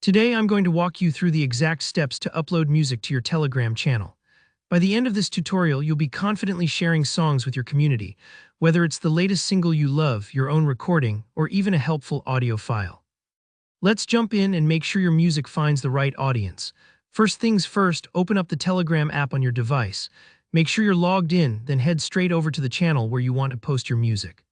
Today I'm going to walk you through the exact steps to upload music to your Telegram channel. By the end of this tutorial, you'll be confidently sharing songs with your community, whether it's the latest single you love, your own recording, or even a helpful audio file. Let's jump in and make sure your music finds the right audience. First things first, open up the Telegram app on your device. Make sure you're logged in, then head straight over to the channel where you want to post your music.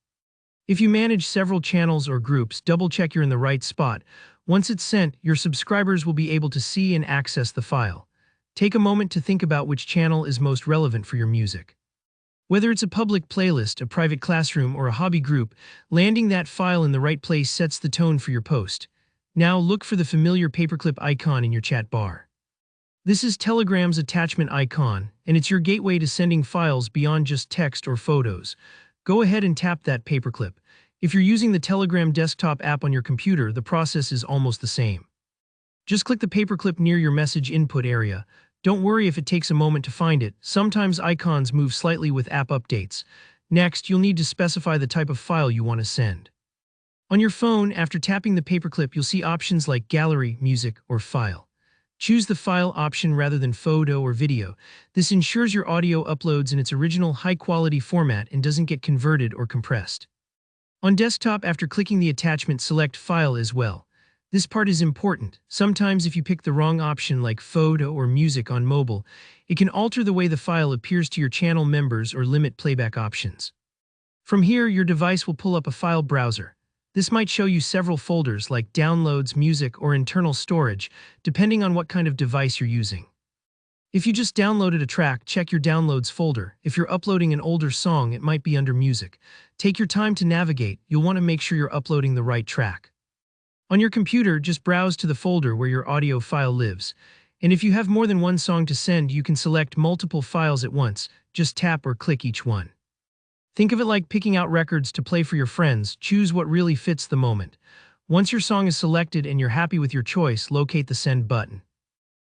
If you manage several channels or groups, double-check you're in the right spot. Once it's sent, your subscribers will be able to see and access the file. Take a moment to think about which channel is most relevant for your music. Whether it's a public playlist, a private classroom, or a hobby group, landing that file in the right place sets the tone for your post. Now look for the familiar paperclip icon in your chat bar. This is Telegram's attachment icon, and it's your gateway to sending files beyond just text or photos. Go ahead and tap that paperclip. If you're using the Telegram desktop app on your computer, the process is almost the same. Just click the paperclip near your message input area. Don't worry if it takes a moment to find it. Sometimes icons move slightly with app updates. Next, you'll need to specify the type of file you want to send. On your phone, after tapping the paperclip, you'll see options like Gallery, Music, or File. Choose the File option rather than photo or video. This ensures your audio uploads in its original high-quality format and doesn't get converted or compressed. On desktop, after clicking the attachment, select File as well. This part is important. Sometimes if you pick the wrong option like photo or music on mobile, it can alter the way the file appears to your channel members or limit playback options. From here, your device will pull up a file browser. This might show you several folders like downloads, music, or internal storage, depending on what kind of device you're using. If you just downloaded a track, check your downloads folder. If you're uploading an older song, it might be under music. Take your time to navigate. You'll want to make sure you're uploading the right track. On your computer, just browse to the folder where your audio file lives. And if you have more than one song to send, you can select multiple files at once. Just tap or click each one. Think of it like picking out records to play for your friends. Choose what really fits the moment. Once your song is selected and you're happy with your choice, locate the Send button.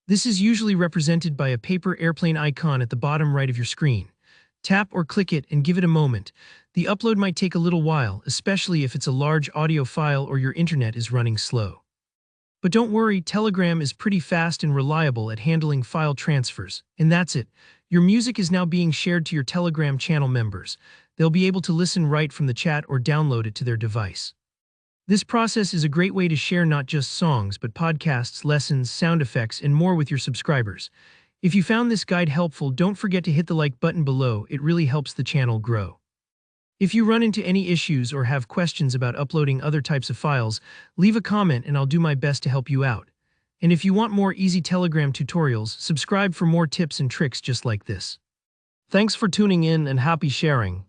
This is usually represented by a paper airplane icon at the bottom right of your screen. Tap or click it and give it a moment. The upload might take a little while, especially if it's a large audio file or your internet is running slow. But don't worry, Telegram is pretty fast and reliable at handling file transfers. And that's it. Your music is now being shared to your Telegram channel members. They'll be able to listen right from the chat or download it to their device. This process is a great way to share not just songs, but podcasts, lessons, sound effects, and more with your subscribers. If you found this guide helpful, don't forget to hit the like button below. It really helps the channel grow. If you run into any issues or have questions about uploading other types of files, leave a comment and I'll do my best to help you out. And if you want more easy Telegram tutorials, subscribe for more tips and tricks just like this. Thanks for tuning in and happy sharing.